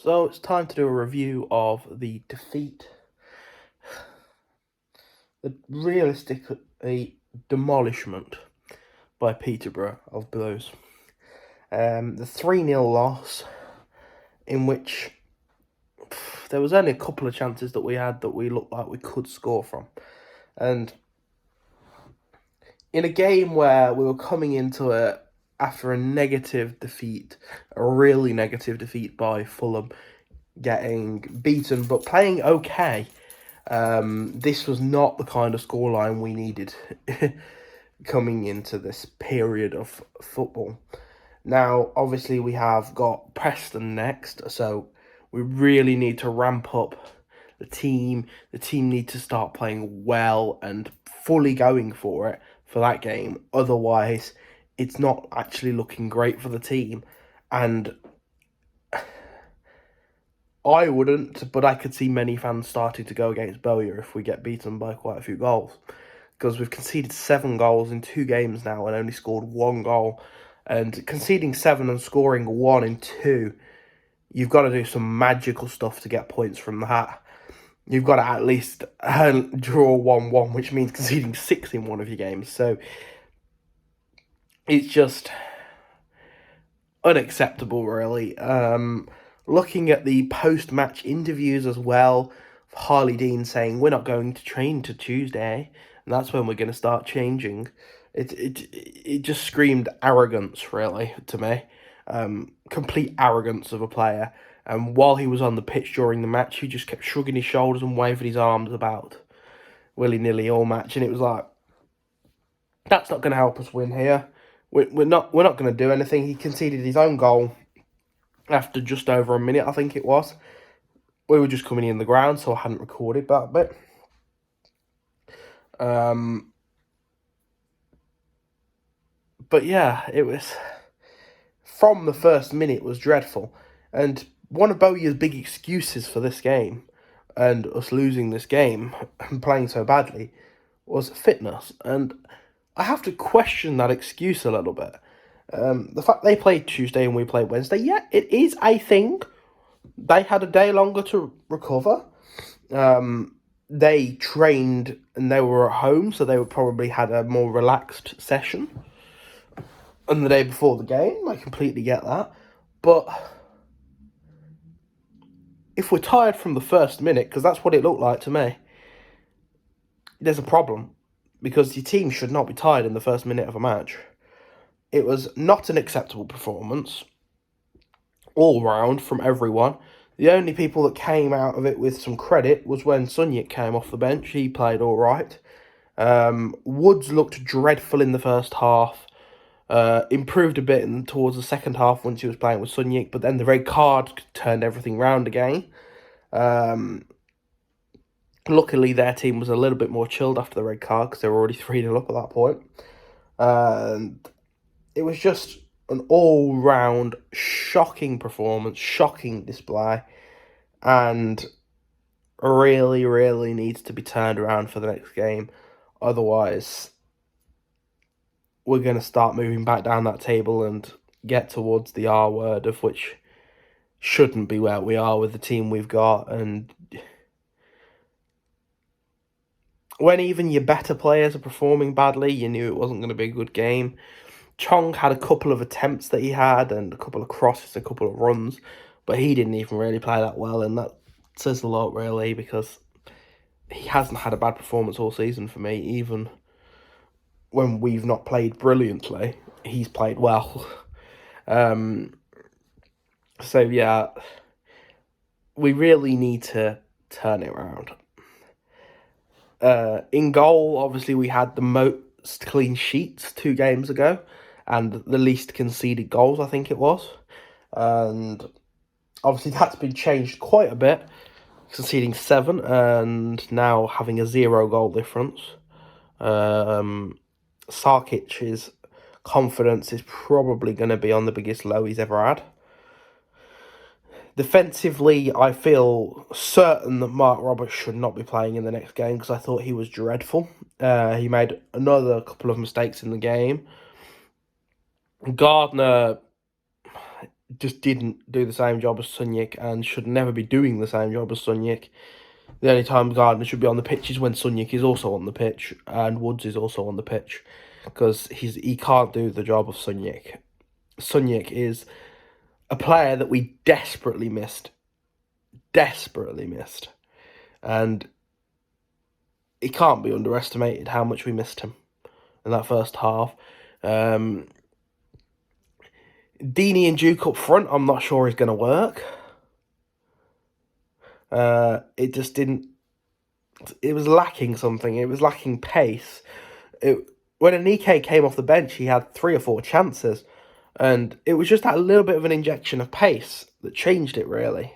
So it's time to do a review of the defeat, the realistically demolishment by Peterborough of Blues. The 3-0 loss, in which there was only a couple of chances that we had that we looked like we could score from. And in a game where we were coming into it after a negative defeat, a really negative defeat by Fulham, getting beaten but playing okay, this was not the kind of scoreline we needed coming into this period of football. Now, obviously, we have got Preston next, so we really need to ramp up the team. The team need to start playing well and fully going for it for that game. Otherwise, it's not actually looking great for the team. And I wouldn't, but I could see many fans starting to go against Bowyer if we get beaten by quite a few goals. Because we've conceded 7 goals in 2 games now and only scored 1 goal. And conceding 7 and scoring 1 in 2, you've got to do some magical stuff to get points from that. You've got to at least draw 1-1, which means conceding 6 in one of your games. So it's just unacceptable, really. Looking at the post-match interviews as well, Harley Dean saying, we're not going to train to Tuesday, and that's when we're going to start changing. It just screamed arrogance, really, to me. Complete arrogance of a player. And while he was on the pitch during the match, he just kept shrugging his shoulders and waving his arms about willy-nilly all match. And it was like, that's not going to help us win here. We're not going to do anything. He conceded his own goal after just over a minute, I think it was. We were just coming in the ground, so I hadn't recorded that bit. But yeah, it was, from the first minute, was dreadful. And one of Bowyer's big excuses for this game and us losing this game and playing so badly was fitness. And I have to question that excuse a little bit. The fact they played Tuesday and we played Wednesday, yeah, it is a thing. They had a day longer to recover. They trained and they were at home, so they would probably had a more relaxed session. And the day before the game, I completely get that. But if we're tired from the first minute, because that's what it looked like to me, there's a problem. Because your team should not be tired in the first minute of a match. It was not an acceptable performance, all round, from everyone. The only people that came out of it with some credit was when Sunyik came off the bench. He played all right. Woods looked dreadful in the first half. Improved a bit towards the second half once he was playing with Sunyik, but then the red card turned everything round again. Luckily, their team was a little bit more chilled after the red card because they were already 3-0 up at that point. And it was just an all-round shocking performance, shocking display, and really, really needs to be turned around for the next game. Otherwise, we're going to start moving back down that table and get towards the R word, of which shouldn't be where we are with the team we've got. And when even your better players are performing badly, you knew it wasn't going to be a good game. Chong had a couple of attempts that he had and a couple of crosses, a couple of runs, but he didn't even really play that well, and that says a lot, really, because he hasn't had a bad performance all season for me. Even when we've not played brilliantly, he's played well. So, yeah, we really need to turn it around. In goal, obviously, we had the most clean sheets 2 games ago and the least conceded goals, I think it was. And obviously, that's been changed quite a bit, conceding 7 and now having a 0 goal difference. Sarkic's confidence is probably going to be on the biggest low he's ever had. Defensively, I feel certain that Mark Roberts should not be playing in the next game because I thought he was dreadful. He made another couple of mistakes in the game. Gardner just didn't do the same job as Sunyik and should never be doing the same job as Sunyik. The only time Gardner should be on the pitch is when Sunyik is also on the pitch and Woods is also on the pitch, because he can't do the job of Sunyik. Sunyik is a player that we desperately missed, and it can't be underestimated how much we missed him in that first half. Deeney and Duke up front, I'm not sure is going to work. It just didn't. It was lacking something. It was lacking pace. When Anike came off the bench, he had 3 or 4 chances, and it was just that little bit of an injection of pace that changed it, really.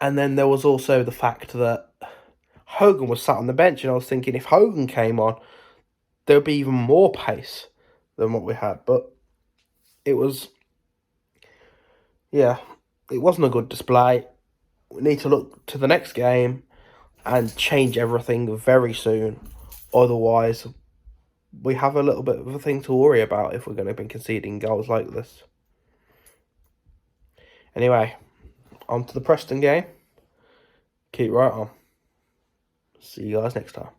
And then there was also the fact that Hogan was sat on the bench, and I was thinking if Hogan came on, there would be even more pace than what we had. But it was, yeah, it wasn't a good display. We need to look to the next game and change everything very soon. Otherwise, we have a little bit of a thing to worry about if we're going to be conceding goals like this. Anyway, on to the Preston game. Keep right on. See you guys next time.